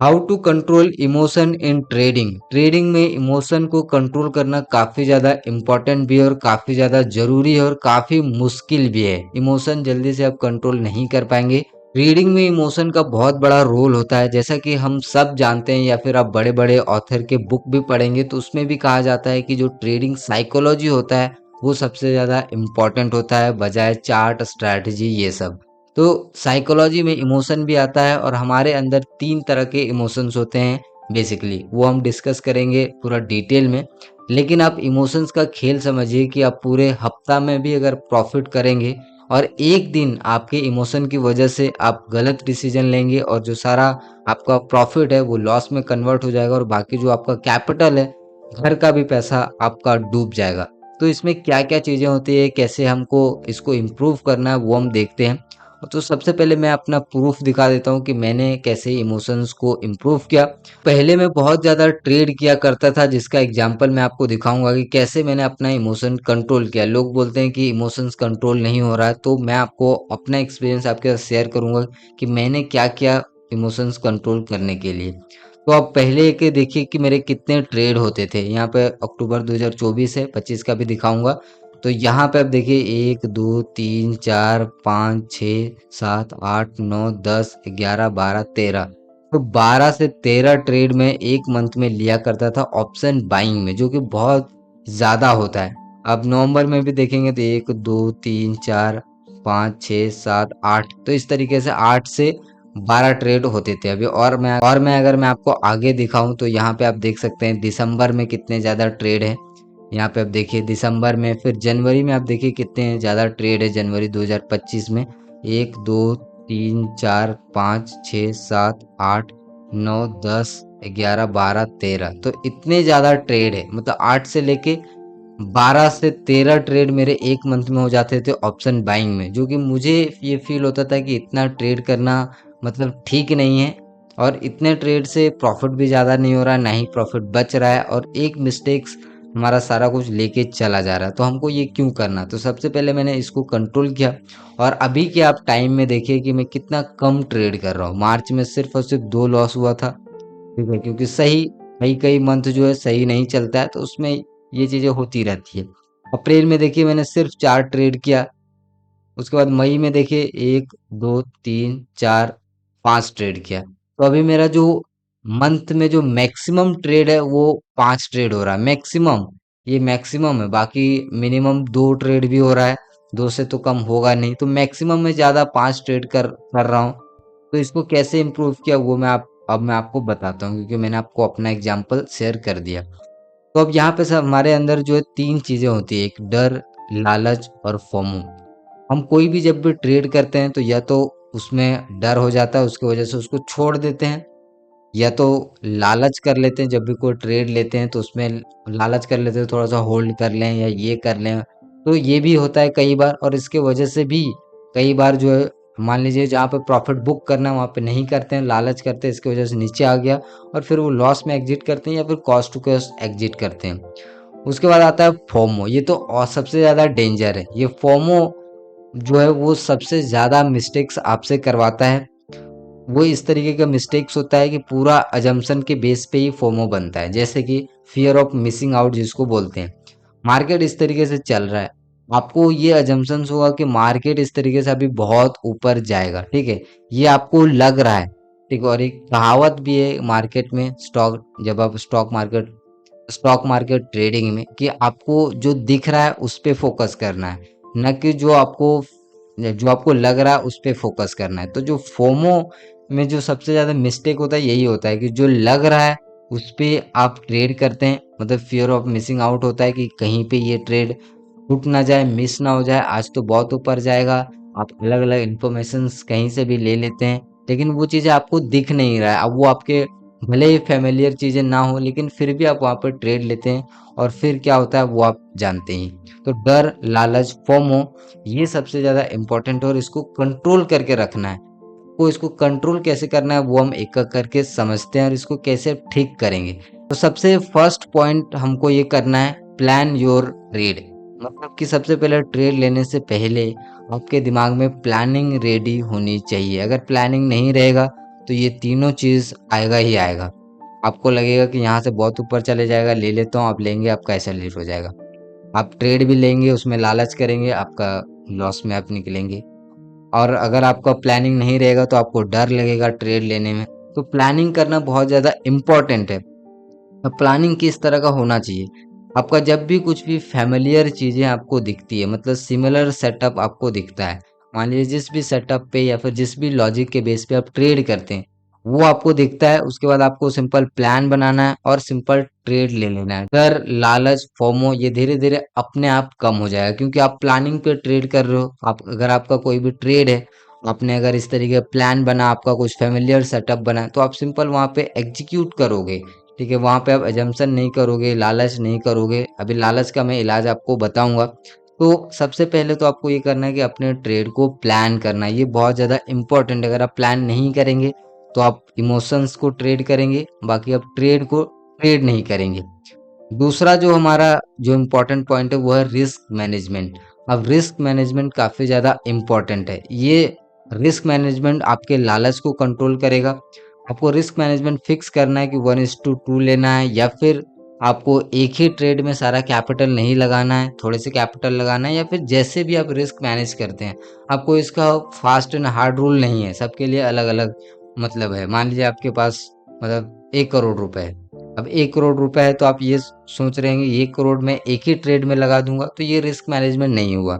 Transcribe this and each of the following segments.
How to control emotion in trading. Trading में emotion को control करना काफ़ी ज़्यादा इम्पोर्टेंट भी है और काफ़ी ज़्यादा ज़रूरी है और काफ़ी मुश्किल भी है। इमोशन जल्दी से आप कंट्रोल नहीं कर पाएंगे। रीडिंग में इमोशन का बहुत बड़ा रोल होता है, जैसा कि हम सब जानते हैं या फिर आप बड़े बड़े ऑथर के बुक भी पढ़ेंगे तो उसमें भी कहा जाता है कि जो ट्रेडिंग साइकोलॉजी होता है वो सबसे ज़्यादा इम्पोर्टेंट होता है बजाय चार्ट स्ट्रैटेजी ये सब। तो साइकोलॉजी में इमोशन भी आता है और हमारे अंदर 3 तरह के इमोशंस होते हैं बेसिकली, वो हम डिस्कस करेंगे पूरा डिटेल में। लेकिन आप इमोशंस का खेल समझिए कि आप पूरे हफ्ता में भी अगर प्रॉफिट करेंगे और एक दिन आपके इमोशन की वजह से आप गलत डिसीजन लेंगे और जो सारा आपका प्रॉफिट है वो लॉस में कन्वर्ट हो जाएगा और बाकी जो आपका कैपिटल है, घर का भी पैसा आपका डूब जाएगा। तो इसमें क्या-क्या चीज़ें होती है, कैसे हमको इसको इम्प्रूव करना है वो हम देखते हैं। तो सबसे पहले मैं अपना प्रूफ दिखा देता हूँ कि मैंने कैसे इमोशंस को इम्प्रूव किया। पहले मैं बहुत ज़्यादा ट्रेड किया करता था, जिसका एग्जांपल मैं आपको दिखाऊंगा कि कैसे मैंने अपना इमोशन कंट्रोल किया। लोग बोलते हैं कि इमोशंस कंट्रोल नहीं हो रहा है, तो मैं आपको अपना एक्सपीरियंस आपके साथ शेयर करूंगा कि मैंने क्या किया इमोशंस कंट्रोल करने के लिए। तो आप पहले के देखिए कि मेरे कितने ट्रेड होते थे। यहाँ पे अक्टूबर 2024 है, 25 का भी दिखाऊंगा। तो यहाँ पे आप देखिए 1 2 3 4 5 6 7 8 9 10 11 12 13। तो 12 से 13 ट्रेड में एक मंथ में लिया करता था ऑप्शन बाइंग में, जो कि बहुत ज़्यादा होता है। अब नवंबर में भी देखेंगे तो 1 2 3 4 5 6 7 8, तो इस तरीके से 8 से 12 ट्रेड होते थे अभी। और मैं अगर मैं आपको आगे दिखाऊं तो यहाँ पे आप देख सकते हैं दिसंबर में कितने ज़्यादा ट्रेड है। यहाँ पे आप देखिए दिसंबर में, फिर जनवरी में आप देखिए कितने ज़्यादा ट्रेड है जनवरी 2025 में। 1 2 3 4 5 6 7 8 9 10 11 12 13, तो इतने ज़्यादा ट्रेड है। मतलब 8 से लेके 12 से 13 ट्रेड मेरे एक मंथ में हो जाते थे ऑप्शन बाइंग में, जो कि मुझे ये फील होता था कि इतना ट्रेड करना मतलब ठीक नहीं है और इतने ट्रेड से प्रॉफिट भी ज़्यादा नहीं हो रहा है, ना ही प्रॉफिट बच रहा है और एक मिस्टेक्स हमारा सारा कुछ लेके चला जा रहा है। तो हमको ये क्यों करना। तो सबसे पहले मैंने इसको कंट्रोल किया और अभी के आप टाइम में देखिए कि मैं कितना कम ट्रेड कर रहा हूँ। मार्च में सिर्फ और सिर्फ 2 लॉस हुआ था, ठीक है, क्योंकि सही कई कई मंथ जो है सही नहीं चलता है, तो उसमें ये चीज़ें होती रहती है। अप्रैल में देखिए मैंने सिर्फ 4 ट्रेड किया। उसके बाद मई में देखिए 1 2 3 4 5 ट्रेड किया। तो अभी मेरा जो मंथ में जो मैक्सिमम ट्रेड है वो 5 ट्रेड हो रहा है मैक्सिमम। ये मैक्सिमम है, बाकी मिनिमम 2 ट्रेड भी हो रहा है, 2 से तो कम होगा नहीं। तो मैक्सिमम में ज़्यादा 5 ट्रेड कर रहा हूँ। तो इसको कैसे इम्प्रूव किया वो मैं आपको बताता हूँ, क्योंकि मैंने आपको अपना एग्जांपल शेयर कर दिया। तो अब यहाँ पे सब हमारे अंदर जो है 3 चीज़ें होती है, एक डर, लालच और फोमो। हम कोई भी जब भी ट्रेड करते हैं तो या तो उसमें डर हो जाता है, उसकी वजह से उसको छोड़ देते हैं, या तो लालच कर लेते हैं। जब भी कोई ट्रेड लेते हैं तो उसमें लालच कर लेते हैं, थोड़ा सा होल्ड कर लें या ये कर लें। तो ये भी होता है कई बार, और इसके वजह से भी कई बार जो है मान लीजिए जहाँ पे प्रॉफिट बुक करना है वहाँ पे नहीं करते हैं, लालच करते हैं, इसकी वजह से नीचे आ गया और फिर वो लॉस में एग्जिट करते हैं या फिर कॉस्ट टू कॉस्ट एग्जिट करते हैं। उसके बाद आता है फोमो। ये तो और सबसे ज़्यादा डेंजर है। ये फोमो जो है वो सबसे ज़्यादा मिस्टेक्स आपसे करवाता है। वो इस तरीके का मिस्टेक्स होता है कि पूरा अजम्पशन के बेस पे ही फोमो बनता है, जैसे कि फियर ऑफ मिसिंग आउट जिसको बोलते हैं। मार्केट इस तरीके से चल रहा है, आपको ये अजम्पशंस होगा कि मार्केट इस तरीके से अभी बहुत ऊपर जाएगा, ठीक है, ये आपको लग रहा है, ठीक है। और एक कहावत भी है मार्केट में, जब आप स्टॉक मार्केट ट्रेडिंग में, कि आपको जो दिख रहा है उस पे फोकस करना है, न कि जो आपको लग रहा है उस पे फोकस करना है। तो जो फोमो में जो सबसे ज़्यादा मिस्टेक होता है यही होता है कि जो लग रहा है उस पे आप ट्रेड करते हैं, मतलब फियर ऑफ मिसिंग आउट होता है कि कहीं पे ये ट्रेड टूट ना जाए, मिस ना हो जाए, आज तो बहुत ऊपर जाएगा। आप अलग अलग इंफॉर्मेशन कहीं से भी ले लेते हैं, लेकिन वो चीज़ें आपको दिख नहीं रहा है। अब वो आपके भले ही फेमिलियर चीज़ें ना हो, लेकिन फिर भी आप वहाँ पर ट्रेड लेते हैं और फिर क्या होता है वो आप जानते ही। तो डर, लालच, फोमो, ये सबसे ज़्यादा इम्पोर्टेंट है और इसको कंट्रोल करके रखना है। को इसको कंट्रोल कैसे करना है वो हम एक एक करके समझते हैं और इसको कैसे ठीक करेंगे। तो सबसे फर्स्ट पॉइंट हमको ये करना है, प्लान योर ट्रेड। मतलब कि सबसे पहले ट्रेड लेने से पहले आपके दिमाग में प्लानिंग रेडी होनी चाहिए। अगर प्लानिंग नहीं रहेगा तो ये तीनों चीज़ आएगा ही आएगा। आपको लगेगा कि यहाँ से बहुत ऊपर चले जाएगा, ले लेता हूँ, आप लेंगे, आपका ऐसा लेट हो जाएगा। आप ट्रेड भी लेंगे, उसमें लालच करेंगे, आपका लॉस में आप निकलेंगे। और अगर आपका प्लानिंग नहीं रहेगा तो आपको डर लगेगा ट्रेड लेने में। तो प्लानिंग करना बहुत ज़्यादा इम्पोर्टेंट है। अब प्लानिंग किस तरह का होना चाहिए? आपका जब भी कुछ भी फ़ैमिलियर चीज़ें आपको दिखती है, मतलब सिमिलर सेटअप आपको दिखता है, मान लीजिए जिस भी सेटअप पे या फिर जिस भी लॉजिक के बेस पे आप ट्रेड करते हैं, वो आपको दिखता है, उसके बाद आपको सिंपल प्लान बनाना है और सिंपल ट्रेड ले लेना है। डर, लालच, फोमो ये धीरे-धीरे अपने आप कम हो जाएगा, क्योंकि आप प्लानिंग पे ट्रेड कर रहे हो। आप अगर आपका कोई भी ट्रेड है, आपने अगर इस तरीके का प्लान बना, आपका कुछ फ़ैमिलियर सेटअप बना है, तो आप सिंपल वहाँ पे एग्ज़ीक्यूट करोगे। ठीक है, वहाँ पे आप अजम्पशन नहीं करोगे, लालच नहीं करोगे। अभी लालच का मैं इलाज आपको बताऊँगा। तो सबसे पहले तो आपको ये करना है कि अपने ट्रेड को प्लान करना है, ये बहुत ज़्यादा इम्पोर्टेंट है। अगर आप प्लान नहीं करेंगे, तो आप इमोशंस को ट्रेड करेंगे, बाकी आप ट्रेड को ट्रेड नहीं करेंगे। दूसरा जो हमारा जो इम्पोर्टेंट पॉइंट है वो है रिस्क मैनेजमेंट। अब रिस्क मैनेजमेंट काफ़ी ज़्यादा इम्पोर्टेंट है। ये रिस्क मैनेजमेंट आपके लालच को कंट्रोल करेगा। आपको रिस्क मैनेजमेंट फिक्स करना है कि 1:2 लेना है, या फिर आपको एक ही ट्रेड में सारा कैपिटल नहीं लगाना है, थोड़े से कैपिटल लगाना है, या फिर जैसे भी आप रिस्क मैनेज करते हैं, आपको इसका फास्ट एंड हार्ड रूल नहीं है, सबके लिए अलग-अलग मतलब है। मान लीजिए आपके पास मतलब 1 करोड़ रुपए है। अब 1 करोड़ रुपए है, तो आप ये सोच रहे हैं कि 1 करोड़ मैं एक ही ट्रेड में लगा दूंगा, तो ये रिस्क मैनेजमेंट नहीं हुआ।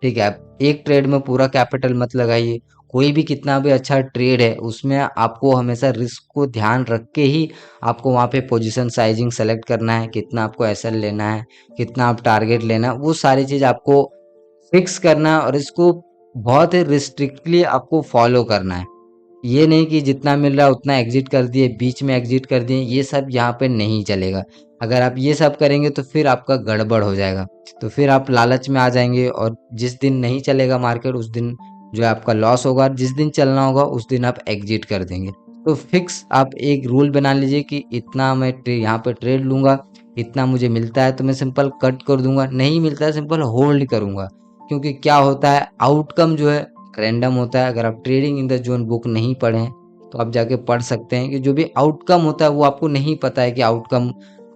ठीक है, आप एक ट्रेड में पूरा कैपिटल मत लगाइए। कोई भी कितना भी अच्छा ट्रेड है, उसमें आपको हमेशा रिस्क को ध्यान रख के ही आपको वहाँ पे पोजीशन साइजिंग सेलेक्ट करना है, कितना आपको एसएल लेना है, कितना आप टारगेट लेना है, वो सारी चीज़ आपको फिक्स करना है और इसको बहुत ही रिस्ट्रिक्टली आपको फॉलो करना है। ये नहीं कि जितना मिल रहा है उतना एग्जिट कर दिए, बीच में एग्जिट कर दिए, ये सब यहाँ पे नहीं चलेगा। अगर आप ये सब करेंगे तो फिर आपका गड़बड़ हो जाएगा। तो फिर आप लालच में आ जाएँगे और जिस दिन नहीं चलेगा मार्केट, उस दिन जो है आपका लॉस होगा, और जिस दिन चलना होगा उस दिन आप एग्जिट कर देंगे। तो फिक्स आप एक रूल बना लीजिए कि इतना मैं यहाँ पे ट्रेड लूँगा, इतना मुझे मिलता है तो मैं सिंपल कट कर दूँगा, नहीं मिलता है सिंपल होल्ड करूँगा। क्योंकि क्या होता है, आउटकम जो है रैंडम होता है। अगर आप trading in the zone book नहीं पढ़े हैं, तो आप जाके पढ़ सकते हैं कि जो भी आउटकम होता है वो आपको नहीं पता है कि आउटकम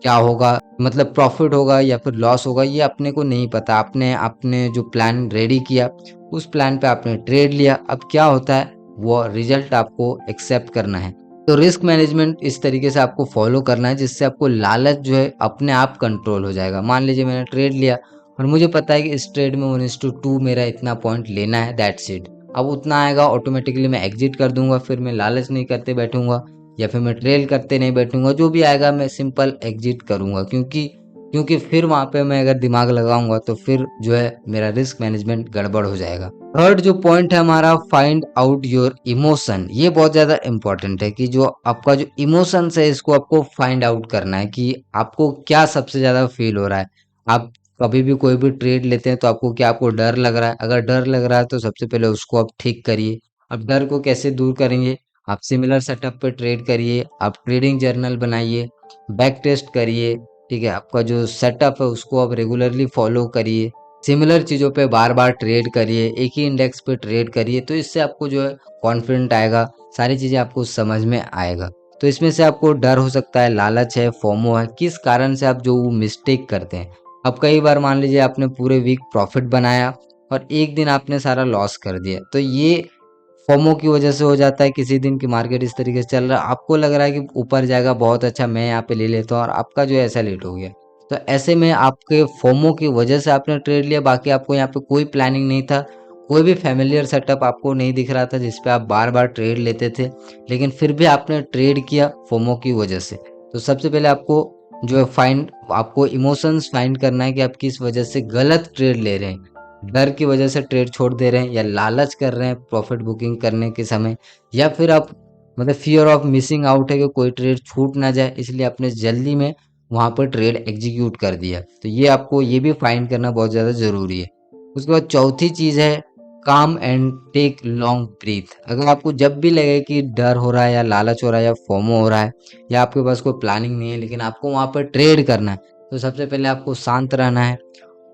क्या होगा, मतलब प्रॉफिट होगा या फिर लॉस होगा, ये अपने को नहीं पता। आपने आपने जो प्लान रेडी किया, उस प्लान पे आपने ट्रेड लिया, अब क्या होता है वो रिजल्ट आपको एक्सेप्ट करना है। तो रिस्क मैनेजमेंट इस तरीके से आपको फॉलो करना है, जिससे आपको लालच जो है अपने आप कंट्रोल हो जाएगा। मान लीजिए मैंने ट्रेड लिया और मुझे पता है कि इस ट्रेड में 1:2 मेरा इतना पॉइंट लेना है, दैट्स इट। अब उतना आएगा, ऑटोमेटिकली मैं एग्जिट कर दूंगा, फिर मैं लालच नहीं करते बैठूंगा या फिर मैं ट्रेल करते नहीं बैठूंगा। जो भी आएगा मैं सिंपल एग्जिट करूंगा, क्योंकि क्योंकि फिर वहां पे मैं अगर दिमाग लगाऊंगा तो फिर जो है मेरा रिस्क मैनेजमेंट गड़बड़ हो जाएगा। थर्ड जो पॉइंट है हमारा, फाइंड आउट योर इमोशन। ये बहुत ज्यादा इंपॉर्टेंट है कि जो आपका जो इमोशंस है, इसको आपको फाइंड आउट करना है कि आपको क्या सबसे ज्यादा फील हो रहा है। आप कभी भी कोई भी ट्रेड लेते हैं तो आपको क्या, आपको डर लग रहा है? अगर डर लग रहा है तो सबसे पहले उसको आप ठीक करिए। अब डर को कैसे दूर करेंगे? आप सिमिलर सेटअप पे ट्रेड करिए, आप ट्रेडिंग जर्नल बनाइए, बैक टेस्ट करिए। ठीक है, आपका जो सेटअप है उसको आप रेगुलरली फॉलो करिए, सिमिलर चीज़ों पे बार बार ट्रेड करिए, एक ही इंडेक्स पे ट्रेड करिए। तो इससे आपको जो है कॉन्फिडेंट आएगा, सारी चीज़ें आपको समझ में आएगा। तो इसमें से आपको डर हो सकता है, लालच है, फोमो है, किस कारण से आप जो मिस्टेक करते हैं। अब कई बार मान लीजिए आपने पूरे वीक प्रॉफिट बनाया और एक दिन आपने सारा लॉस कर दिया, तो ये फोमो की वजह से हो जाता है। किसी दिन की मार्केट इस तरीके से चल रहा है, आपको लग रहा है कि ऊपर जाएगा, बहुत अच्छा मैं यहाँ पे ले लेता हूँ, और आपका जो है ऐसा लेट हो गया। तो ऐसे में आपके फोमो की वजह से आपने ट्रेड लिया, बाकी आपको यहाँ पे कोई प्लानिंग नहीं था, कोई भी फैमिलियर सेटअप आपको नहीं दिख रहा था जिसपे आप बार बार ट्रेड लेते थे, लेकिन फिर भी आपने ट्रेड किया फोमो की वजह से। तो सबसे पहले आपको जो है आपको इमोशंस फाइंड करना है कि आप किस वजह से गलत ट्रेड ले रहे हैं। डर की वजह से ट्रेड छोड़ दे रहे हैं, या लालच कर रहे हैं प्रॉफिट बुकिंग करने के समय, या फिर आप मतलब फियर ऑफ मिसिंग आउट है कि कोई ट्रेड छूट ना जाए, इसलिए आपने जल्दी में वहां पर ट्रेड एग्जीक्यूट कर दिया। तो ये आपको ये भी फाइंड करना बहुत ज़्यादा ज़रूरी है। उसके बाद चौथी चीज़ है, काम एंड टेक लॉन्ग ब्रीथ। अगर आपको जब भी लगे कि डर हो रहा है या लालच हो रहा है या फोमो हो रहा है, या आपके पास कोई प्लानिंग नहीं है लेकिन आपको वहां पर ट्रेड करना है, तो सबसे पहले आपको शांत रहना है,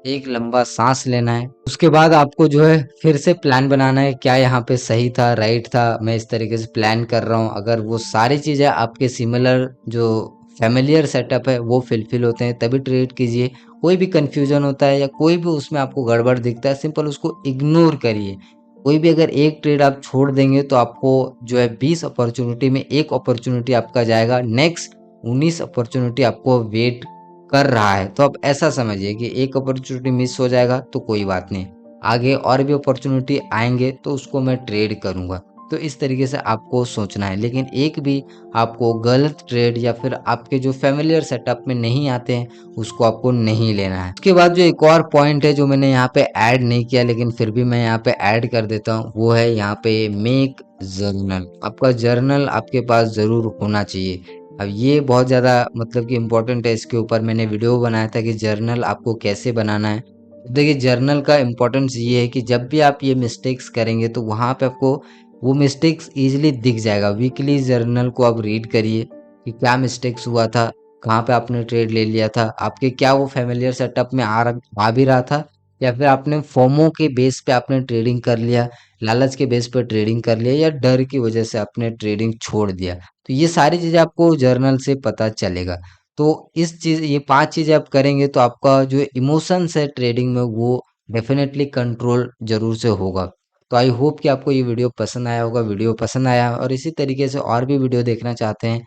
एक लंबा सांस लेना है। उसके बाद आपको जो है फिर से प्लान बनाना है, क्या यहाँ पे सही था, राइट था, मैं इस तरीके से प्लान कर रहा हूँ। अगर वो सारी चीज़ें आपके सिमिलर जो फैमिलियर सेटअप है वो फिलफिल होते हैं तभी ट्रेड कीजिए। कोई भी कंफ्यूजन होता है या कोई भी उसमें आपको गड़बड़ दिखता है, सिंपल उसको इग्नोर करिए। कोई भी अगर एक ट्रेड आप छोड़ देंगे तो आपको जो है 20 अपॉर्चुनिटी में एक अपॉर्चुनिटी आपका जाएगा, नेक्स्ट 19 अपॉर्चुनिटी आपको वेट कर रहा है। तो आप ऐसा समझिए कि एक अपॉर्चुनिटी मिस हो जाएगा तो कोई बात नहीं, आगे और भी अपॉर्चुनिटी आएंगे तो उसको मैं ट्रेड करूंगा। तो इस तरीके से आपको सोचना है, लेकिन एक भी आपको गलत ट्रेड या फिर आपके जो फेमिलियर सेटअप में नहीं आते हैं उसको आपको नहीं लेना है। उसके बाद जो एक और पॉइंट है जो मैंने यहाँ पे ऐड नहीं किया लेकिन फिर भी मैं यहाँ पे ऐड कर देता हूँ, वो है यहाँ पे मेक जर्नल। आपका जर्नल आपके पास जरूर होना चाहिए। अब ये बहुत ज़्यादा मतलब कि इम्पोर्टेंट है, इसके ऊपर मैंने वीडियो बनाया था कि जर्नल आपको कैसे बनाना है। तो देखिए जर्नल का इम्पोर्टेंस ये है कि जब भी आप ये मिस्टेक्स करेंगे तो वहाँ पे आपको वो मिस्टेक्स इजीली दिख जाएगा। वीकली जर्नल को आप रीड करिए कि क्या मिस्टेक्स हुआ था, कहाँ पे आपने ट्रेड ले लिया था, आपके क्या वो फेमिलियर सेटअप में आ भी रहा था, या फिर आपने फोमो के बेस पे आपने ट्रेडिंग कर लिया, लालच के बेस पे ट्रेडिंग कर लिया, या डर की वजह से आपने ट्रेडिंग छोड़ दिया। तो ये सारी चीज़ें आपको जर्नल से पता चलेगा। तो इस चीज़ ये 5 चीज़ें आप करेंगे तो आपका जो इमोशंस है ट्रेडिंग में वो डेफ़िनेटली कंट्रोल ज़रूर से होगा। तो आई होप कि आपको ये वीडियो पसंद आया होगा। वीडियो पसंद आया और इसी तरीके से और भी वीडियो देखना चाहते हैं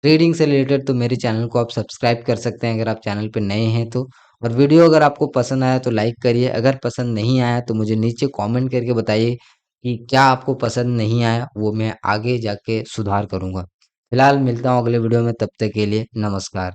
ट्रेडिंग से रिलेटेड तो मेरे चैनल को आप सब्सक्राइब कर सकते हैं अगर आप चैनल पे नए हैं तो। और वीडियो अगर आपको पसंद आया तो लाइक करिए, अगर पसंद नहीं आया तो मुझे नीचे कमेंट करके बताइए कि क्या आपको पसंद नहीं आया, वो मैं आगे जाके सुधार करूँगा। फिलहाल मिलता हूँ अगले वीडियो में, तब तक के लिए नमस्कार।